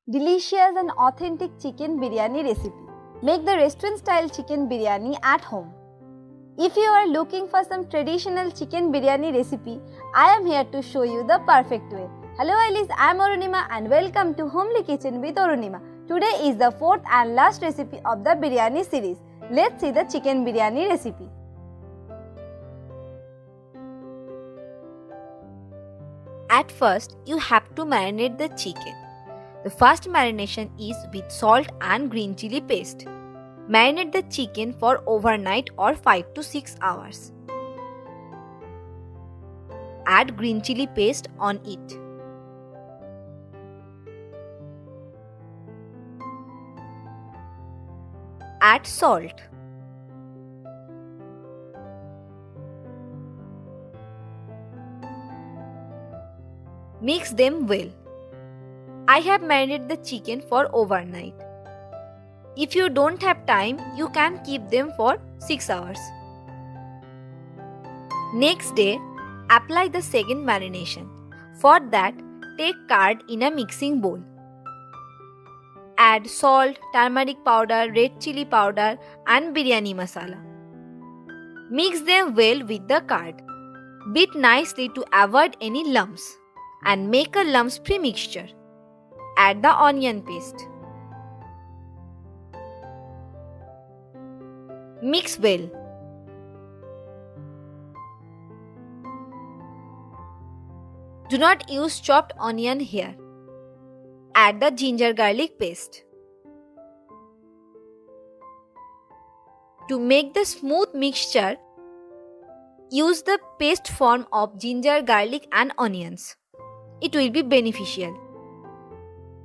delicious and authentic chicken biryani recipe. Make the restaurant style chicken biryani at home. If you are looking for some traditional chicken biryani recipe, I am here to show you the perfect way. Hello Alice, I am Arunima and welcome to Homely Kitchen with Arunima. Today is the fourth and last recipe of the biryani series. Let's see the chicken biryani recipe. At first, you have to marinate the chicken. The first marination is with salt and green chili paste. Marinate the chicken for overnight or 5 to 6 hours. Add green chili paste on it. Add salt. Mix them well. I have marinated the chicken for overnight. If you don't have time, you can keep them for 6 hours. Next day, apply the second marination. For that, take curd in a mixing bowl. Add salt, turmeric powder, red chili powder and biryani masala. Mix them well with the curd. Beat nicely to avoid any lumps and make a lumps-free mixture. Add the onion paste. Mix well. Do not use chopped onion here. Add the ginger garlic paste. To make the smooth mixture, use the paste form of ginger, garlic and onions. It will be beneficial.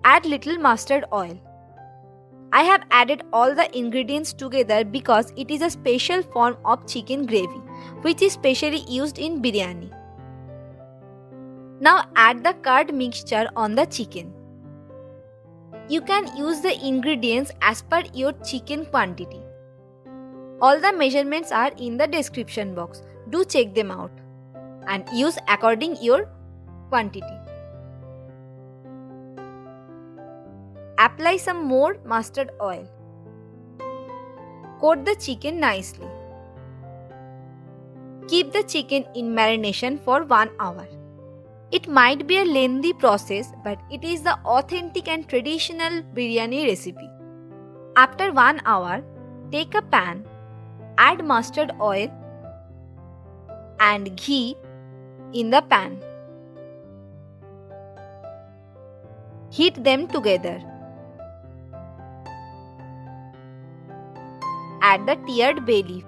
Add little mustard oil. I have added all the ingredients together because it is a special form of chicken gravy which is specially used in biryani. Now add the curd mixture on the chicken. You can use the ingredients as per your chicken quantity. All the measurements are in the description box. Do check them out and use according your quantity. Apply some more mustard oil. Coat the chicken nicely. Keep the chicken in marination for 1 hour. It might be a lengthy process, but it is the authentic and traditional biryani recipe. After 1 hour, take a pan, add mustard oil and ghee in the pan. Heat them together. Add the tiered bay leaf.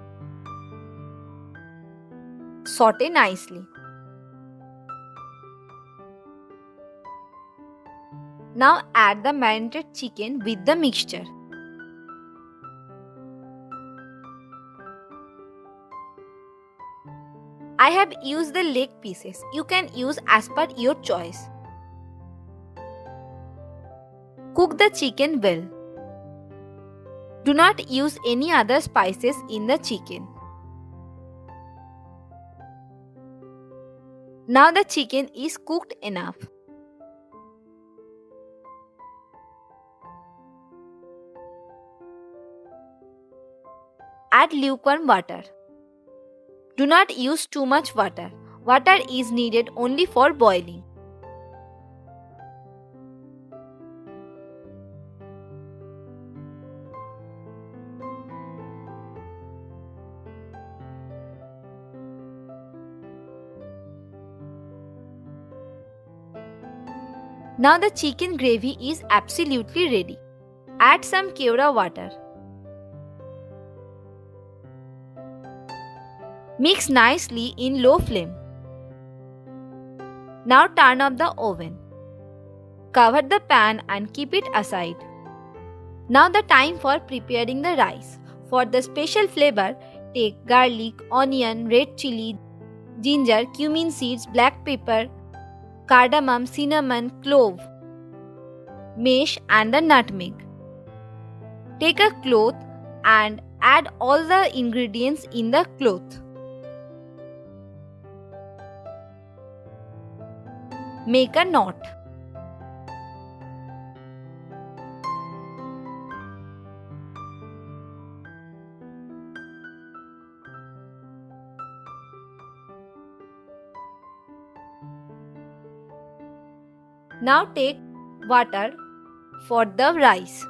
Saute nicely. Now add the marinated chicken with the mixture. I have used the leg pieces. You can use as per your choice. Cook the chicken well. Do not use any other spices in the chicken. Now the chicken is cooked enough. Add lukewarm water. Do not use too much water. Water is needed only for boiling. Now the chicken gravy is absolutely ready. Add some kevra water. Mix nicely in low flame. Now turn off the oven. Cover the pan and keep it aside. Now the time for preparing the rice. For the special flavor, take garlic, onion, red chili, ginger, cumin seeds, black pepper, cardamom, cinnamon, clove, mace and the nutmeg. Take a cloth and add all the ingredients in the cloth. Make a knot. Now take water for the rice.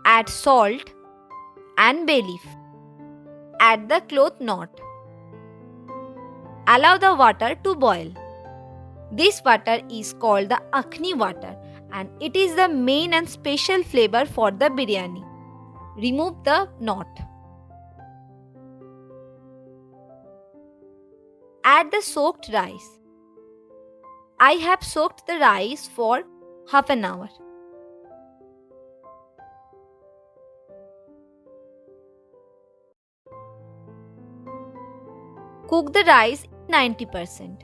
Add salt and bay leaf. Add the cloth knot. Allow the water to boil. This water is called the akhni water and it is the main and special flavor for the biryani. Remove the knot. Add the soaked rice. I have soaked the rice for half an hour. Cook the rice 90%.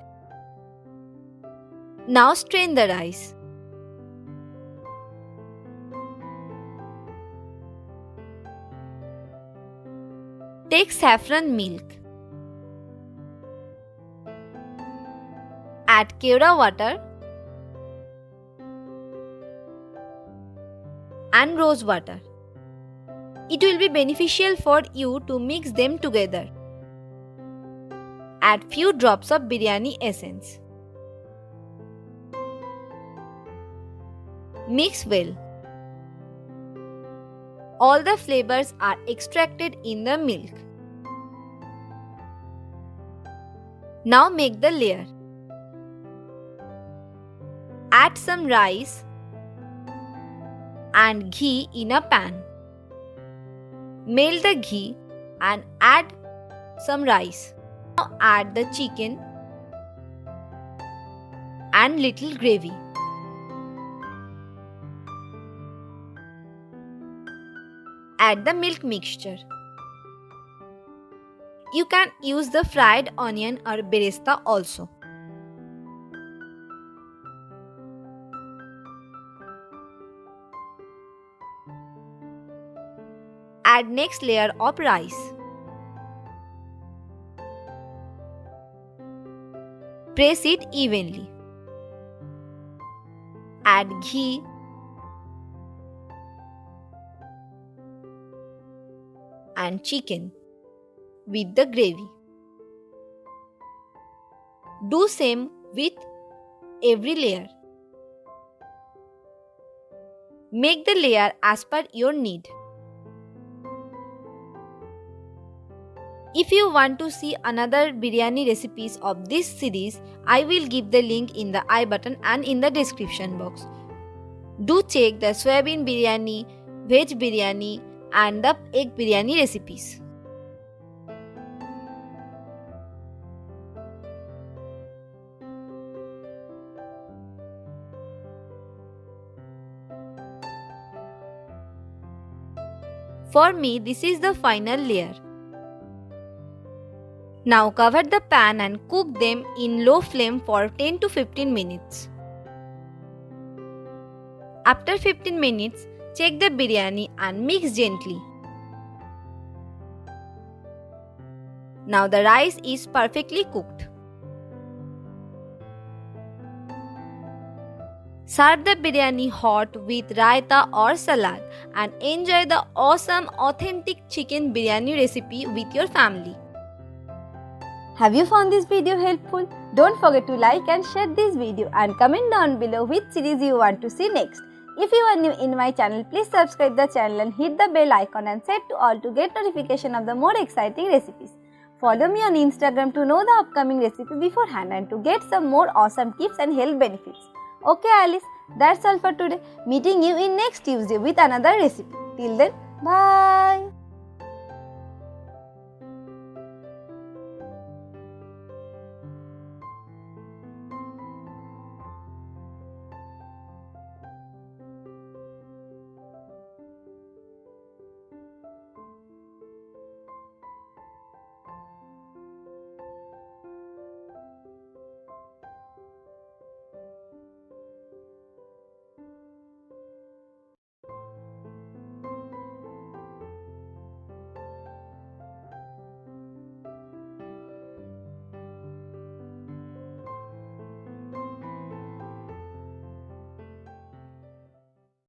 Now strain the rice. Take saffron milk. Add kevra water and rose water. It will be beneficial for you to mix them together. Add few drops of biryani essence. Mix well. All the flavors are extracted in the milk. Now make the layer. Add some rice and ghee in a pan. Melt the ghee and add some rice. Now add the chicken and little gravy. Add the milk mixture. You can use the fried onion or beresta also. Add next layer of rice. Press it evenly. Add ghee and chicken with the gravy. Do same with every layer. Make the layer as per your need. If you want to see another biryani recipes of this series, I will give the link in the I button and in the description box. Do check the soybean biryani, veg biryani and the egg biryani recipes. For me, this is the final layer. Now cover the pan and cook them in low flame for 10 to 15 minutes. After 15 minutes, check the biryani and mix gently. Now the rice is perfectly cooked. Serve the biryani hot with raita or salad and enjoy the awesome authentic chicken biryani recipe with your family. Have you found this video helpful? Don't forget to like and share this video and comment down below which series you want to see next. If you are new in my channel, please subscribe the channel and hit the bell icon and set to all to get notification of the more exciting recipes. Follow me on Instagram to know the upcoming recipe beforehand and to get some more awesome tips and health benefits. Okay Alice, that's all for today. Meeting you in next Tuesday with another recipe. Till then, bye.